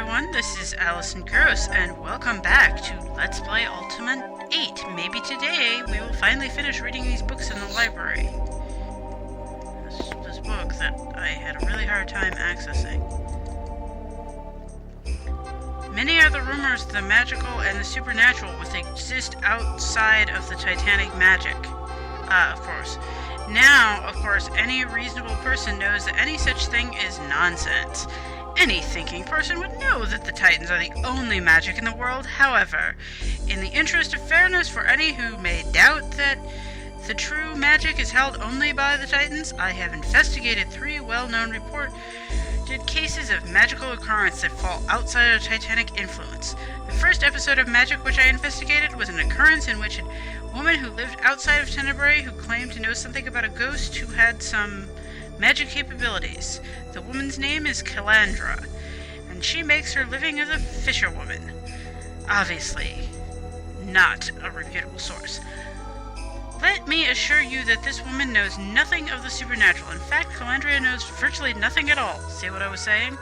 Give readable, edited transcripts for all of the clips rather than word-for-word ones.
everyone, this is Allison Gross, and welcome back to Let's Play Ultima VIII. Maybe today we will finally finish reading these books in the library. This book that I had a really hard time accessing. Many are the rumors that the magical and the supernatural would exist outside of the Titanic magic. Of course. Now, of course, any reasonable person knows that any such thing is nonsense. Any thinking person would know that the Titans are the only magic in the world. However, in the interest of fairness for any who may doubt that the true magic is held only by the Titans, I have investigated 3 well-known reported cases of magical occurrence that fall outside of Titanic influence. The first episode of magic which I investigated was an occurrence in which a woman who lived outside of Tenebrae who claimed to know something about a ghost who had some magic capabilities. The woman's name is Calandra, and she makes her living as a fisherwoman. Obviously, not a reputable source. Let me assure you that this woman knows nothing of the supernatural. In fact, Calandra knows virtually nothing at all. See what I was saying?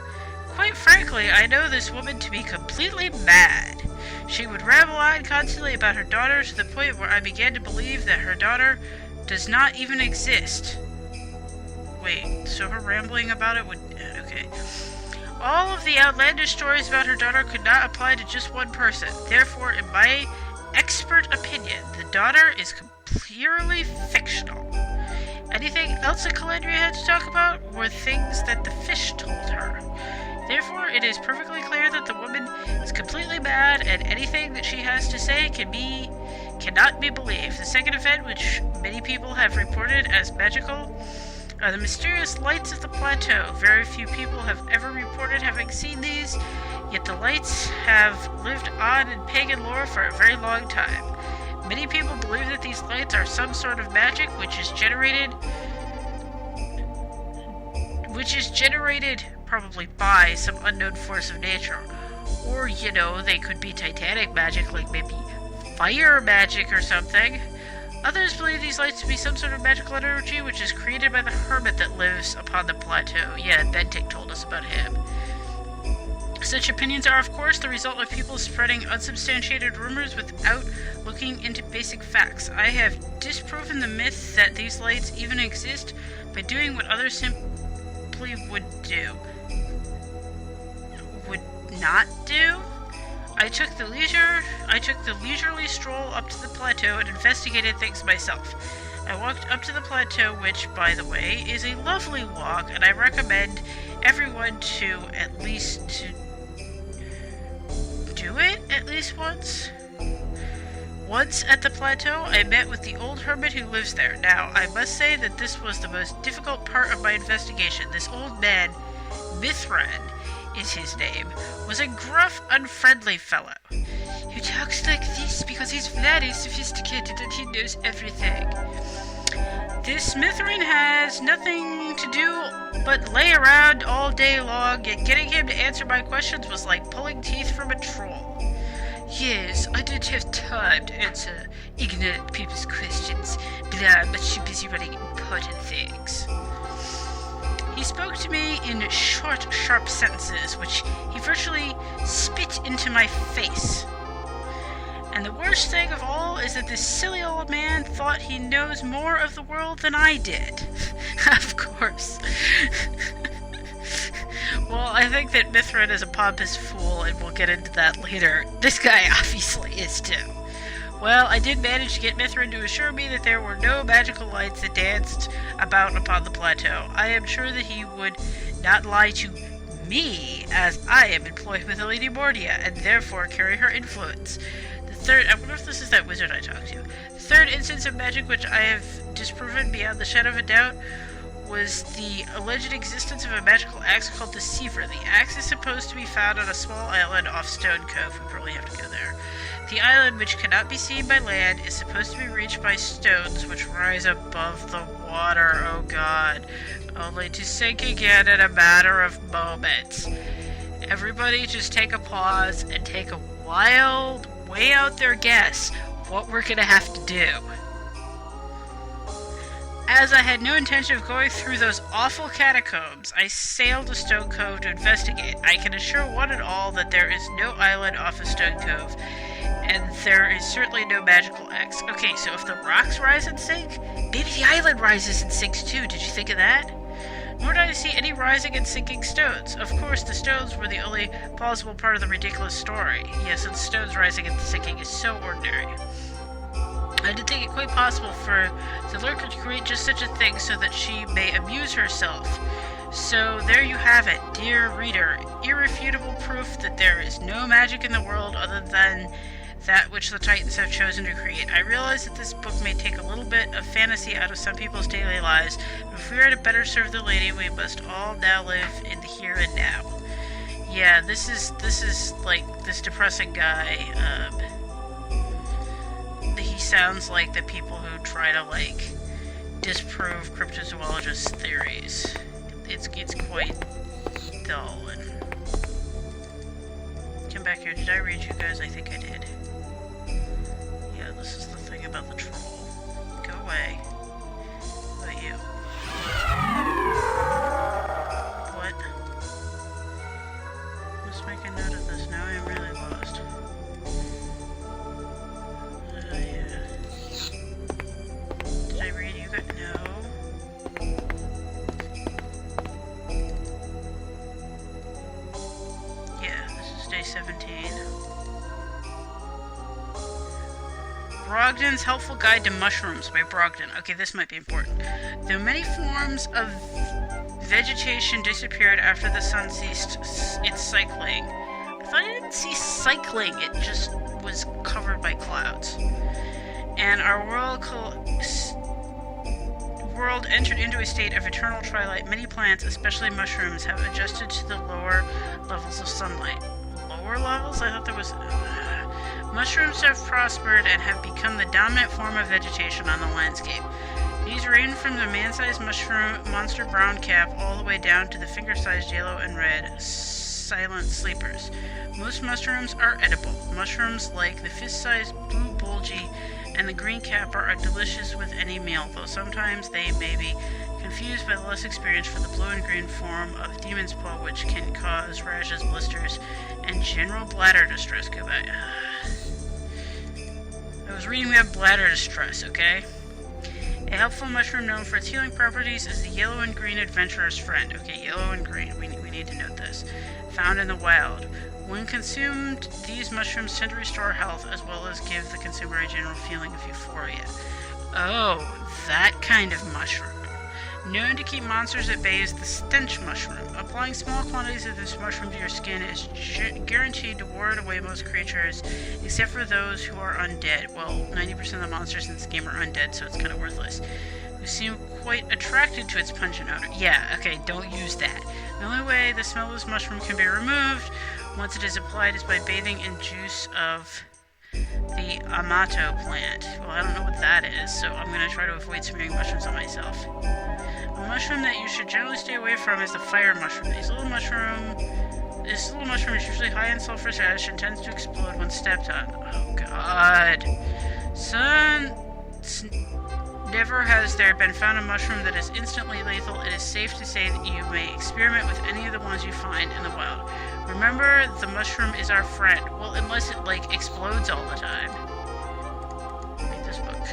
Quite frankly, I know this woman to be completely mad. She would ramble on constantly about her daughter to the point where I began to believe that her daughter does not even exist. Wait, so her rambling about it would... okay. All of the outlandish stories about her daughter could not apply to just one person. Therefore, in my expert opinion, the daughter is purely fictional. Anything else that Calandria had to talk about were things that the fish told her. Therefore, it is perfectly clear that the woman is completely mad, and anything that she has to say cannot be believed. The second event, which many people have reported as magical, are the mysterious lights of the plateau. Very few people have ever reported having seen these, yet the lights have lived on in pagan lore for a very long time. Many people believe that these lights are some sort of magic which is generated probably by some unknown force of nature. Or, they could be Titanic magic, like maybe fire magic or something. Others believe these lights to be some sort of magical energy which is created by the hermit that lives upon the plateau. Yeah, Bentic told us about him. Such opinions are, of course, the result of people spreading unsubstantiated rumors without looking into basic facts. I have disproven the myth that these lights even exist by doing what others simply would not do. I took the leisurely stroll up to the plateau and investigated things myself. I walked up to the plateau, which, by the way, is a lovely walk, and I recommend everyone to at least do it at least once. Once at the plateau, I met with the old hermit who lives there. Now, I must say that this was the most difficult part of my investigation. This old man, Mithran is his name, was a gruff, unfriendly fellow who talks like this because he's very sophisticated and he knows everything. This Mithrin has nothing to do but lay around all day long, yet getting him to answer my questions was like pulling teeth from a troll. Yes, I don't have time to answer ignorant people's questions, but I'm much too busy running important things. He spoke to me in short, sharp sentences, which he virtually spit into my face. And the worst thing of all is that this silly old man thought he knows more of the world than I did. Of course. Well, I think that Mithrin is a pompous fool, and we'll get into that later. This guy obviously is too. Well, I did manage to get Mithrin to assure me that there were no magical lights that danced about upon the plateau. I am sure that he would not lie to me, as I am employed with Lady Mordia, and therefore carry her influence. I wonder if this is that wizard I talked to. The third instance of magic which I have disproven beyond the shadow of a doubt was the alleged existence of a magical axe called the Deceiver. The axe is supposed to be found on a small island off Stone Cove. We probably have to go there. The island, which cannot be seen by land, is supposed to be reached by stones which rise above the water. Oh god. Only to sink again in a matter of moments. Everybody just take a pause and take a wild, way out there guess what we're gonna have to do. As I had no intention of going through those awful catacombs, I sailed to Stone Cove to investigate. I can assure one and all that there is no island off of Stone Cove, and there is certainly no magical X. Okay, so if the rocks rise and sink, maybe the island rises and sinks too. Did you think of that? Nor did I see any rising and sinking stones. Of course, the stones were the only plausible part of the ridiculous story. Yes, and stones rising and sinking is so ordinary. I did think it quite possible for the lurker to create just such a thing so that she may amuse herself. So there you have it, dear reader. Irrefutable proof that there is no magic in the world other than that which the Titans have chosen to create. I realize that this book may take a little bit of fantasy out of some people's daily lives, but if we are to better serve the lady, we must all now live in the here and now. Yeah, this is like this depressing guy. He sounds like the people who try to like disprove cryptozoologists' theories. It's quite dull. And come back here. Did I read you guys? I think I did. Yeah, this is the thing about the troll. Go away. What about you? What? Let's make a note of this. Now I am really lost. Yeah. Did I read you guys? No. Yeah, this is day 17. Brogdon's Helpful Guide to Mushrooms by Brogdon. Okay, this might be important. Though many forms of vegetation disappeared after the sun ceased its cycling. I thought I didn't see cycling, it just was covered by clouds. And our world entered into a state of eternal twilight. Many plants, especially mushrooms, have adjusted to the lower levels of sunlight. Lower levels? I thought there was... Mushrooms have prospered and have become the dominant form of vegetation on the landscape. These range from the man-sized mushroom monster brown cap all the way down to the finger-sized yellow and red silent sleepers. Most mushrooms are edible. Mushrooms like the fist-sized blue bulgy and the green capper are delicious with any meal, though sometimes they may be confused by the less experienced for the blue and green form of demon's paw, which can cause rashes, blisters, and general bladder distress. Goodbye. I was reading about bladder distress, okay? A helpful mushroom known for its healing properties is the yellow and green adventurer's friend. Okay, yellow and green, we need to note this. Found in the wild. When consumed, these mushrooms tend to restore health as well as give the consumer a general feeling of euphoria. Oh, that kind of mushroom. Known to keep monsters at bay is the stench mushroom. Applying small quantities of this mushroom to your skin is guaranteed to ward away most creatures, except for those who are undead. Well, 90% of the monsters in this game are undead, so it's kind of worthless. Who seem quite attracted to its pungent odor. Yeah, okay, don't use that. The only way the smell of this mushroom can be removed once it is applied is by bathing in juice of the Amato plant. Well, I don't know what that is, so I'm going to try to avoid smearing mushrooms on myself. A mushroom that you should generally stay away from is the fire mushroom. This little mushroom is usually high in sulfurous ash and tends to explode when stepped on. Oh god. Never has there been found a mushroom that is instantly lethal. It is safe to say that you may experiment with any of the ones you find in the wild. Remember, the mushroom is our friend. Well, unless it, like, explodes all the time. Read this book.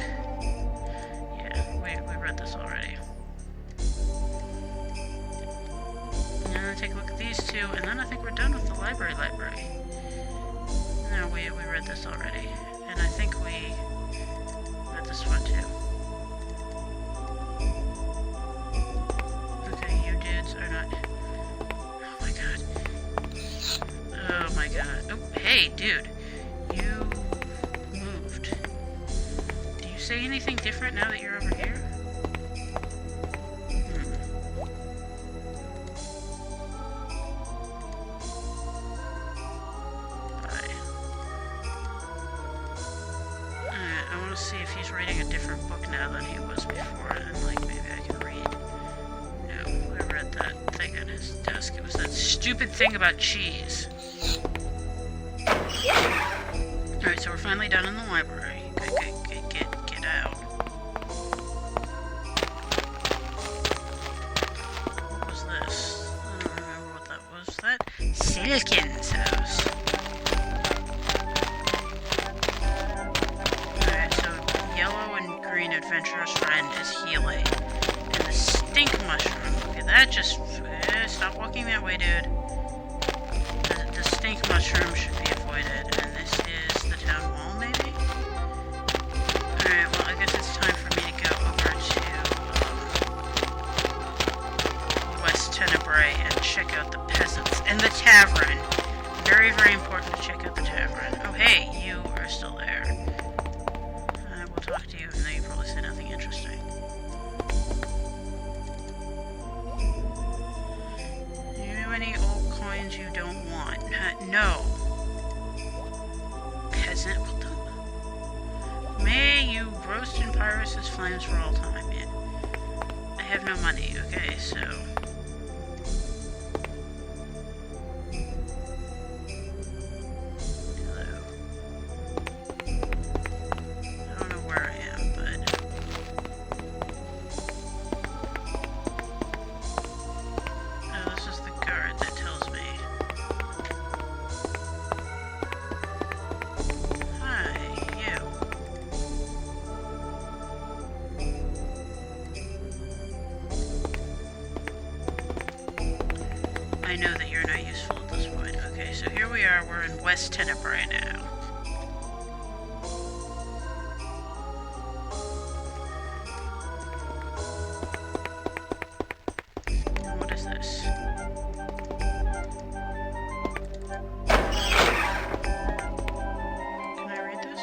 Yeah, we read this already. Now I'm gonna take a look at these two, and then I think we're done with the library. No, we read this already. And I think we read this one too. Okay, you dudes are not... Oh my god. Oh my god. Oh, hey, dude. You moved. Do you say anything different now that you're over here? See if he's reading a different book now than he was before, and like maybe I can read. No, I read that thing on his desk. It was that stupid thing about cheese. Alright, so we're finally done in the library. Get out. Silkin's house. Alright, so yellow and green adventurer's friend is healing. And the stink mushroom. Okay, that just... stop walking that way, dude. The stink mushroom should be avoided. And this is the town wall, maybe? Alright, well, I guess it's time for me to go over to West Tenebrae and check out the peasants. And the tavern. Very, very important to check out the tavern. Oh, hey, you are still there. I will talk to you, even though you probably say nothing interesting. Any old coins you don't want? No. Peasant? What the? May you roast in Pyrrhus's flames for all time. Yeah. I have no money. Okay, so... Hello. I don't know where I am, but... Oh, this is the guard that tells me. Hi, you. I know that you're not useful at this point. Okay, so here we are. We're in West Tenebrae now. What is this? Can I read this?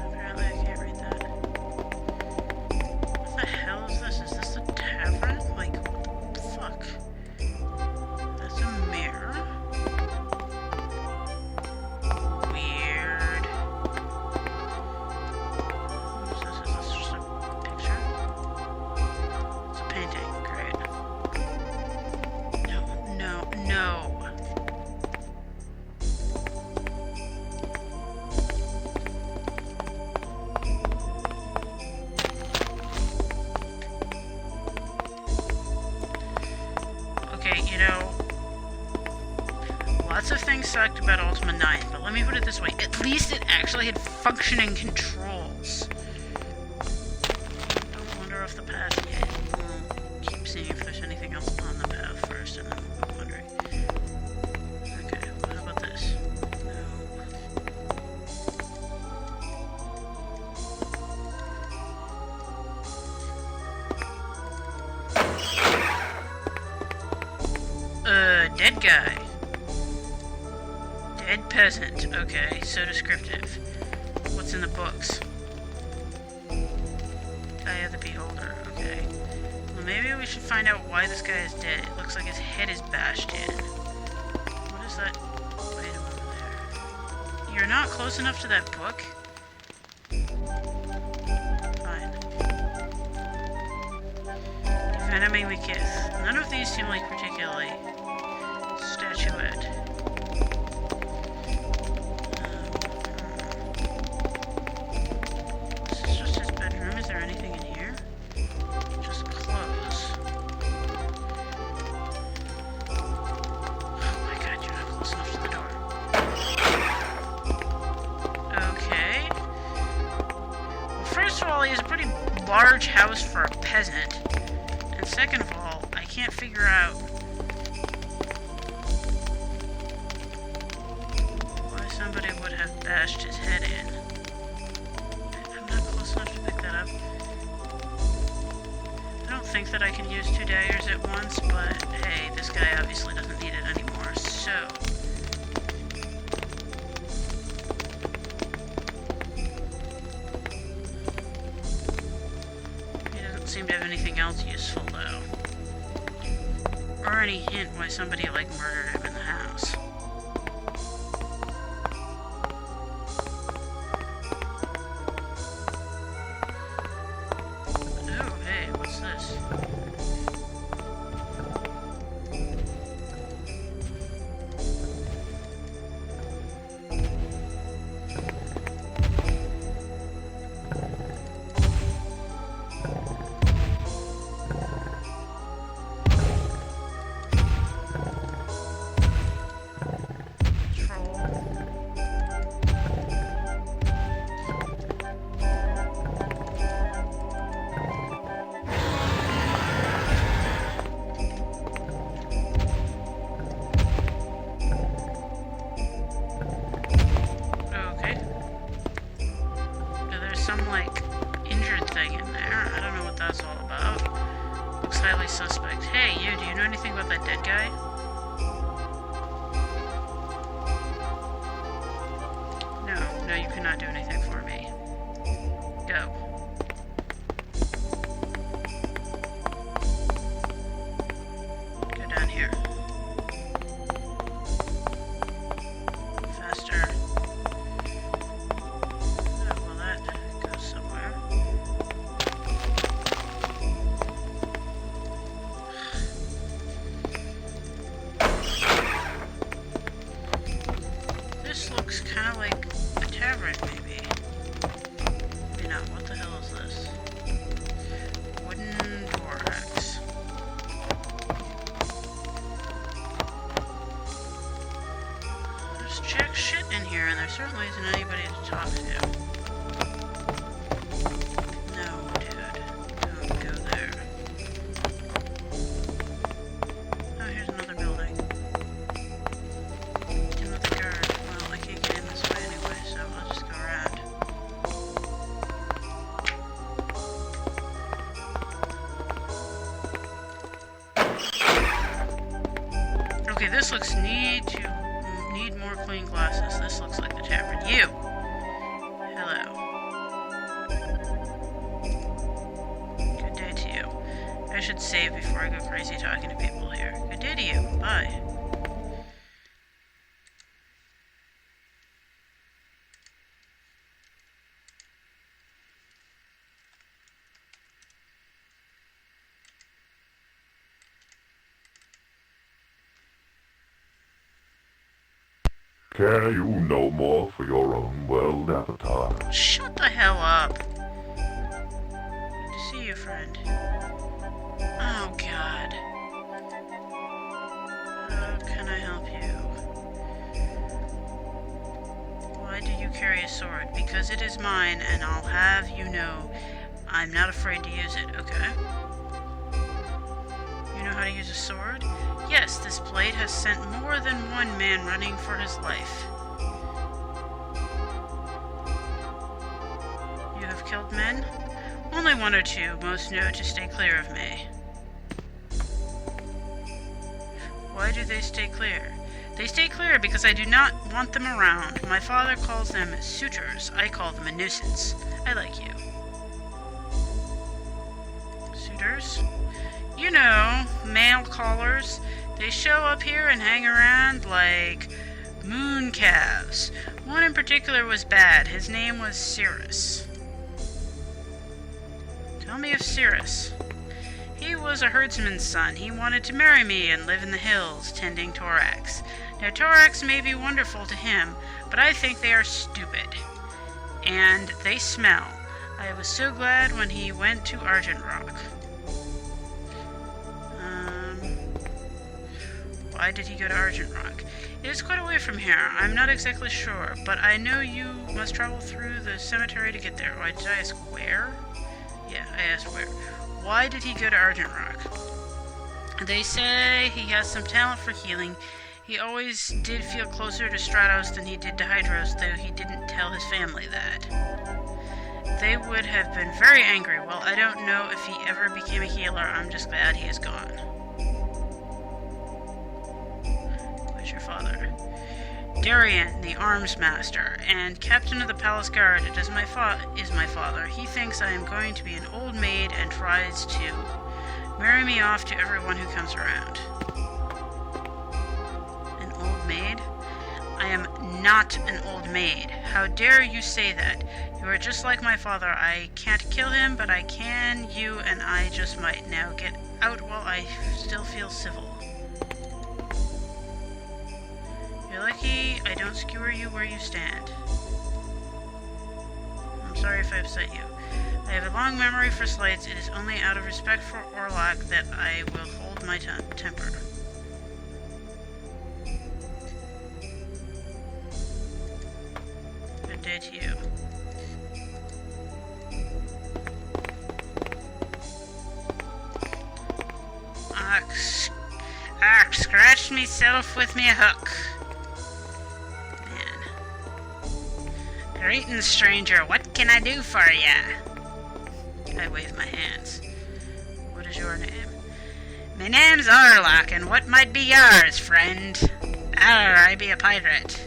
Apparently I can't read that. What the hell is this? Is this the tavern? Like, what the fuck? That's a mirror. Weird. What is this? Is this just a picture? It's a painting. Great. No, no, no. Okay, you know, lots of things sucked about Ultima IX, but let me put it this way. At least it actually had functioning controls. Don't wander off the path yet. We'll keep seeing if there's anything else on the path first, and then we'll go wandering. Okay, well, how about this? No. Dead guy. Dead peasant. Okay, so descriptive. What's in the books? Eye of the Beholder. Okay. Well, maybe we should find out why this guy is dead. It looks like his head is bashed in. What is that item over there? You're not close enough to that book? Fine. Venoming the Kith. None of these seem like particularly statuette. This is just his bedroom. Is there anything in here? Just clothes. Oh my god, you're not close enough to the door. Okay. Well, first of all, he has a pretty large house for a peasant. And second of all, I can't figure out why somebody would have bashed his head in. I'm not close enough to pick that up. I don't think that I can use 2 daggers at once, but hey, this guy obviously doesn't need it anymore, so... He doesn't seem to have anything else useful, though. Or any hint why somebody, like, murdered him in the house. Oh, hey, what's this? suspect. Hey, you, do you know anything about that dead guy? No, you cannot do anything for me. Go. Go down here. Faster. Oh, well, that goes somewhere. This looks kind of like a tavern, maybe. Maybe not. What the hell is this? Wooden door axe. There's jack shit in here, and there certainly isn't anybody to talk to. No, dude. Don't go there. Oh, here's another building. Another guard. Well, I can't get in this way anyway, so I'll just go around. Okay, this looks need more clean glasses. This looks like the tavern. You! Hello. Good day to you. I should save before I go crazy talking to people here. Good day to you. Bye. Care you no more for your unwelled appetite? Shut the hell up. Good to see you, friend. Oh, God. How can I help you? Why do you carry a sword? Because it is mine, and I'll have you know I'm not afraid to use it, okay? You know how to use a sword? Yes, this blade has sent more than one man running for his life. You have killed men? Only one or two. Most know to stay clear of me. Why do they stay clear? They stay clear because I do not want them around. My father calls them suitors. I call them a nuisance. I like you. Suitors? You know, male callers. They show up here and hang around like moon calves. One in particular was bad. His name was Cirrus. Tell me of Cirrus. He was a herdsman's son. He wanted to marry me and live in the hills, tending thorax. Now, thorax may be wonderful to him, but I think they are stupid. And they smell. I was so glad when he went to Argent Rock. Why did he go to Argent Rock? It is quite away from here. I'm not exactly sure, but I know you must travel through the cemetery to get there. Why did I ask where? Yeah, I asked where. Why did he go to Argent Rock? They say he has some talent for healing. He always did feel closer to Stratos than he did to Hydros, though he didn't tell his family that. They would have been very angry. Well, I don't know if he ever became a healer. I'm just glad he is gone. Your father. Darien, the arms master, and captain of the palace guard, is my father. He thinks I am going to be an old maid and tries to marry me off to everyone who comes around. An old maid? I am not an old maid. How dare you say that? You are just like my father. I can't kill him, but I can you, and I just might. Now get out while I still feel civil. You're lucky I don't skewer you where you stand. I'm sorry if I upset you. I have a long memory for slights. It is only out of respect for Orlok that I will hold my temper. Good day to you. Scratched myself with me a hook. Greetings, stranger. What can I do for ya? I wave my hands. What is your name? My name's Orlok, and what might be yours, friend? I be a pirate.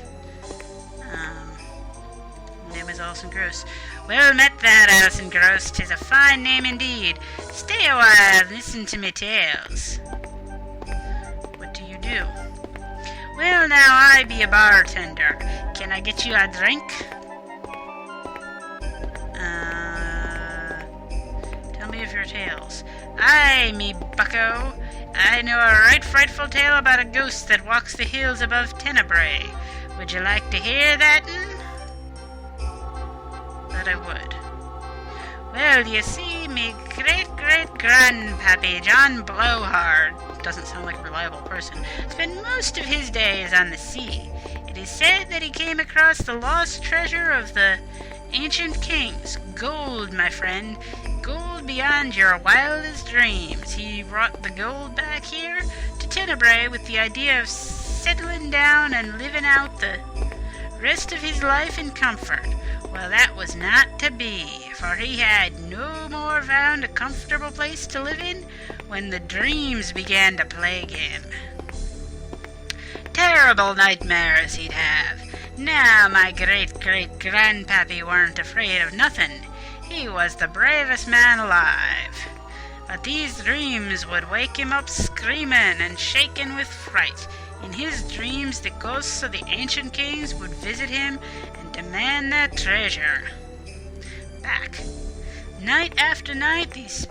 My name is Alison Gross. Well met there, Alison Gross. 'Tis a fine name indeed. Stay a while and listen to me tales. What do you do? Well, now I be a bartender. Can I get you a drink? Tell me of your tales. Aye, me bucko. I know a right frightful tale about a ghost that walks the hills above Tenebrae. Would you like to hear that? That I would. Well, you see, me great-great-grandpappy, John Blowhard, doesn't sound like a reliable person, spent most of his days on the sea. It is said that he came across the lost treasure of the ancient kings. Gold, my friend. Gold beyond your wildest dreams. He brought the gold back here to Tenebrae with the idea of settling down and living out the rest of his life in comfort. Well, that was not to be, for he had no more found a comfortable place to live in when the dreams began to plague him. Terrible nightmares he'd have. Now, my great-great-grandpappy weren't afraid of nothing. He was the bravest man alive. But these dreams would wake him up screaming and shaking with fright. In his dreams, the ghosts of the ancient kings would visit him and demand their treasure back. Night after night, these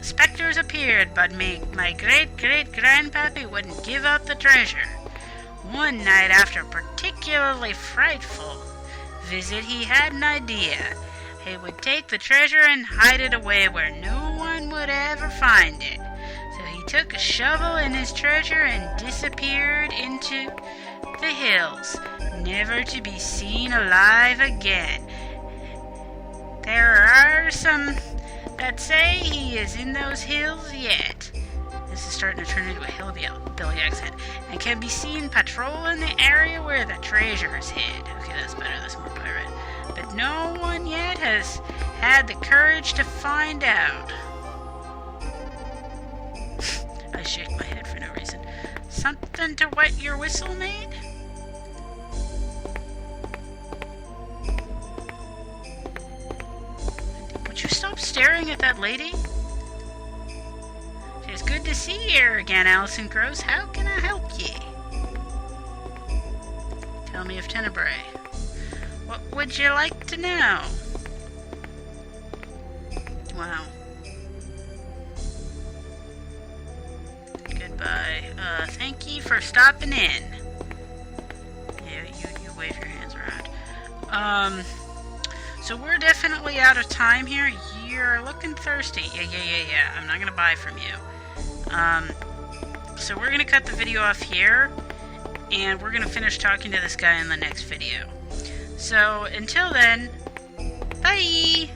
specters appeared, but my great-great-grandpappy wouldn't give up the treasure. One night, after a particularly frightful visit, he had an idea. He would take the treasure and hide it away where no one would ever find it. So he took a shovel and his treasure and disappeared into the hills, never to be seen alive again. There are some that say he is in those hills yet. This is starting to turn into a hillbilly accent, and can be seen patrolling the area where the treasure is hid. Okay, that's better, that's more pirate. But no one yet has had the courage to find out. I shake my head for no reason. Something to wet your whistle, mate? Would you stop staring at that lady? It's good to see you again, Alison Gross. How can I help ye? Tell me of Tenebrae. What would you like to know? Wow. Goodbye. Thank you for stopping in. Yeah, you wave your hands around. So we're definitely out of time here. You're looking thirsty. Yeah. I'm not gonna buy from you. So we're gonna cut the video off here, and we're gonna finish talking to this guy in the next video. So until then, bye!